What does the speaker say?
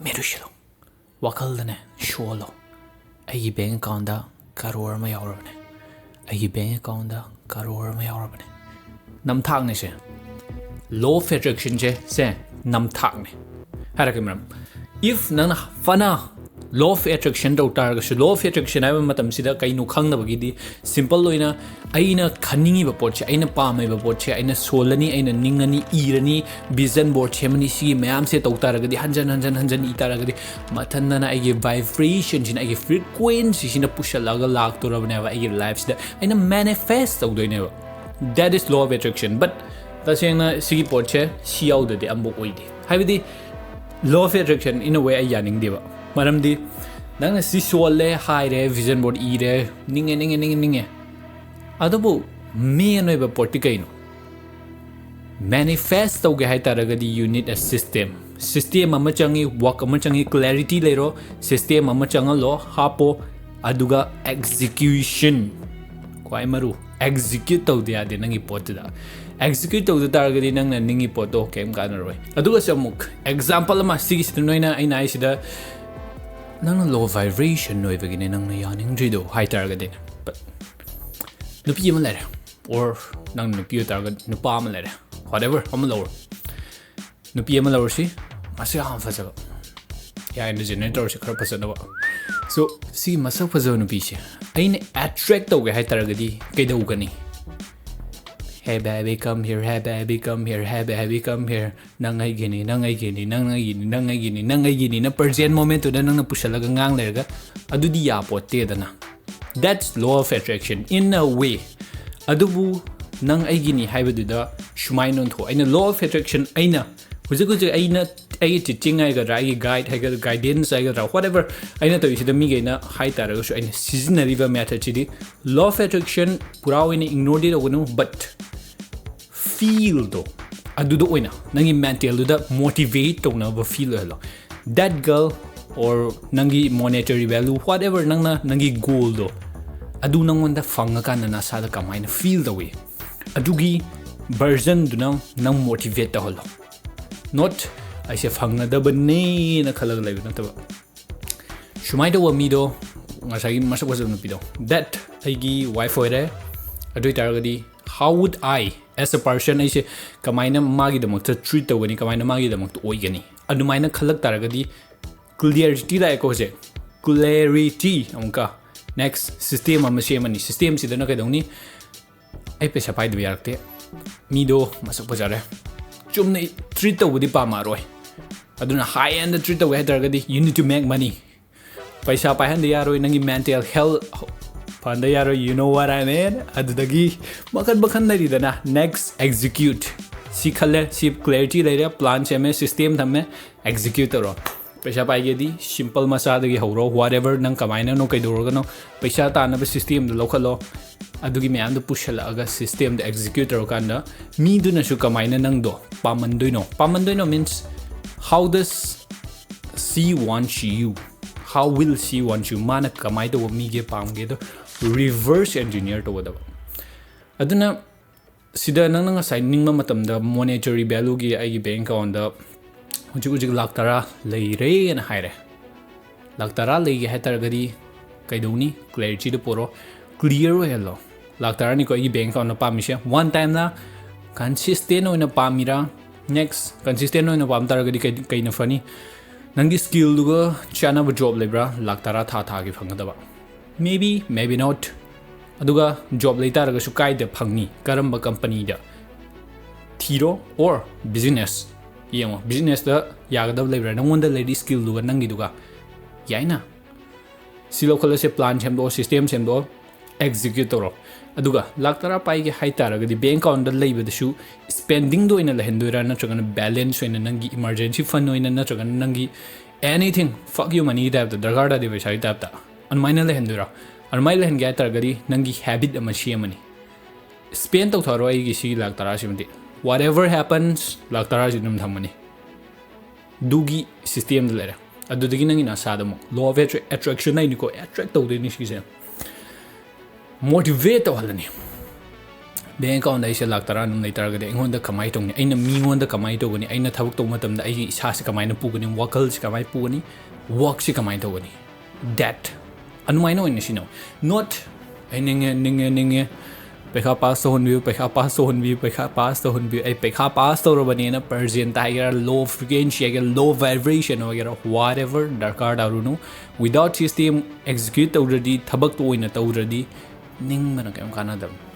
Merushilo. Wakaldane, sholo. Ayi bank account da karor ma yaurabane. Ayi bank account da karor ma yaurabane. Namthak ne se. Law of attraction se namthak ne. Harakimram. If nana fana law of attraction do targa law of attraction I matam sida kainu khangna bagidi simple loina aina khaningi ba potche aina pamai ba potche aina solani aina ningani irani vision board chemani si mayam se to taragadi hanjan itaragadi mathanna ai vibration jina ai frequency sina pushalaga lag to rabne ba ai lives da aina manifest to doine that is law of attraction but tasena si potche si aude de ambo oide habidi law of attraction in a way I yaning deba maramdi nang si sole high re vision board e re ninge adabu me no ba portikaino manifest to ge hai taragadi you need a system ama changi work ama changi clarity lero system ama changa lo hapo aduga execution kwai maru execute to dia de nangi potda execute to the target nang ningi poto kem kanaroi aduga samuk example ma sigi noina aina isida nang low vibration noi begin nang yaning jido high target but nupi ma lere or nang nupi target nupa ma lere whatever am lower nupi ma lower si masa ham faza ya in the generator si khara phasa na so si masa faza nupi si aina attract to high target di kaidau gani hey baby come here hey baby come here hey baby come here nangai gini na present moment to da nang pusalaga ngang lerga adudi ya pote da na that's law of attraction in a way adubu nang ai gini haibedu da shumai non tho aina law of attraction aina hujug aina ai teaching ai ga rai guide hai ga guidance ai ga whatever aina to isi da mi gaina hai taraga su aina seasonary ba method chidi law of attraction pura oina ignore de no but feel do adudo oina nangi mental do da motivate to na ba feel hello that girl or nangi monetary value whatever nangna nangi goal do adu nangonda fanga kan na sa da kamaina feel the way adugi version do nang motivate to hello not I say fanga da bane na khalag lai na ta shumai do mi do ngasai masa was no pido that aigi wife ore adu targadi how would I as a person I say kamaina magi the mot treat the wani kamaina magi the mot oigani adumaina khalak taragadi clarity la ko je clarity amka next system am shemani system si dana kadoni ai pesa pai de yakte mi do masak pajare chumne treat the wudi pa maroi aduna high end treat the way taragadi you need to make money paisa pai hand yaroi nangi mental health Panda yaro, you know what I mean? Adudagi makan bakan dari dana next execute. Si khale si clarity layer plan cheme system thamme execute ro. Paisa pai ge di simple masa dagi horo whatever nang kamaina no kai dor no paisa ta na system de lokalo adugi me am do pushla aga system de execute ro kanda mi du na su kamaina nang do pamandoi no means how does she want you? How will she want you? Mana kamai do mi ge pam ge do reverse engineer to wada aduna sida nang signing ma matam da monetary value gi ai bank account da hujig lakh tara lei re na haire lakh tara lei ge hatar gadi kaidoni clarity de poro clear hello lakh tara ni ko ai bank account na pamisha one time na consistent oina pamira next consistent oina pam tara gadi kai na fani nangi skill duga chana ba job lebra lakh tara tha gi phangda ba maybe not aduga job later ga su kai de phangni karamba company da thiro or business yengo business da yagadab lebra nangon da lady skill duga nangi duga yaina silo khala se plan chem do system chem do execute ro aduga laktara pai ge hai tara ga di bank account da leiba da su spending do ina la hendura na chagana balance ina nangi emergency fund ina na chagana nangi anything fuck you money da darkar tade be sai ta anmaina le hendura anmai le hengya targadi nangi habit ama shemani spend to tharo ai gi si lakh tara simti whatever happens lakh tara jinum thamani dugi system de lera adu digi nangi na sadamo law of attraction ai ni ko attract to de ni si se motivate to halani bank ꯑꯦꯀꯥꯎꯟꯗ ꯑꯩꯁꯦ ꯂꯥꯛ 10 ꯑꯗꯨꯝ ꯂꯩꯇꯥꯔꯒꯗꯤ ꯑꯩꯉꯣꯟꯗ ꯀꯃꯥꯏꯅ ꯇꯧꯅꯤ ꯑꯩꯅ ꯃꯤꯉꯣꯟꯗ ꯀꯃꯥꯏꯅ ꯇꯧꯒꯅꯤ ꯑꯩꯅ ꯊꯕꯛ ꯇꯧꯕ ꯃꯇꯝꯗ ꯑꯩꯒꯤ ꯏꯁꯥꯁꯦ ꯀꯃꯥꯏꯅ ꯄꯨꯒꯅꯤ ꯋꯥꯈꯜꯁꯦ ꯀꯃꯥꯏꯅ ꯄꯨꯒꯅꯤ ꯋꯥꯔꯛꯁꯦ ꯀꯃꯥꯏꯅ ꯇꯧꯒꯅꯤ ꯗꯦꯠ ꯑꯗꯨꯃꯥꯏꯅ ꯑꯣꯏꯅ ꯁꯤꯅꯧ ꯅꯣꯠ ꯑꯩ ꯅꯤꯡꯉꯦ ꯄꯩꯈꯥ ꯄꯥꯁ ꯇꯧꯍꯟꯕꯤꯌꯨ ꯄꯩꯈꯥ ꯄꯥꯁ ꯇꯧꯍꯟꯕꯤꯌꯨ ꯄꯩꯈꯥ ꯄꯥꯁ ꯇꯧꯍꯟꯕꯤꯌꯨ ꯑꯩ ꯄꯩꯈꯥ ꯄꯥꯁ ꯇꯧꯔꯕꯅꯦꯅ ꯄꯔꯖꯦꯟꯇ ꯍꯥꯏꯒꯦꯔꯥ ꯂꯣ ꯐ꯭ꯔꯤꯀ꯭ꯋꯦꯟꯁꯤ ꯍꯥꯏꯒꯦꯔꯥ ꯂꯣ ꯚꯥꯏꯕ꯭ꯔꯦꯁꯟ ꯑꯣꯏꯒꯦꯔꯥ ꯋꯥꯠ ꯑꯦꯚꯔ ꯗꯔꯀꯥꯔ ꯇꯥꯔꯨꯅꯨ ꯋꯤꯗꯥꯎꯠ ꯁꯤꯁꯇꯦꯝ ꯑꯦꯛꯖꯤꯀ꯭ꯌꯨꯠ ꯇꯧꯗ꯭ꯔꯗꯤ ꯊꯕꯛꯇꯣ ꯑꯣꯏꯅ ꯇꯧꯗ꯭ꯔꯗꯤ ꯅꯤꯡꯕꯅ ꯀꯩꯝ ꯀꯥꯟꯅꯗꯕꯅꯤ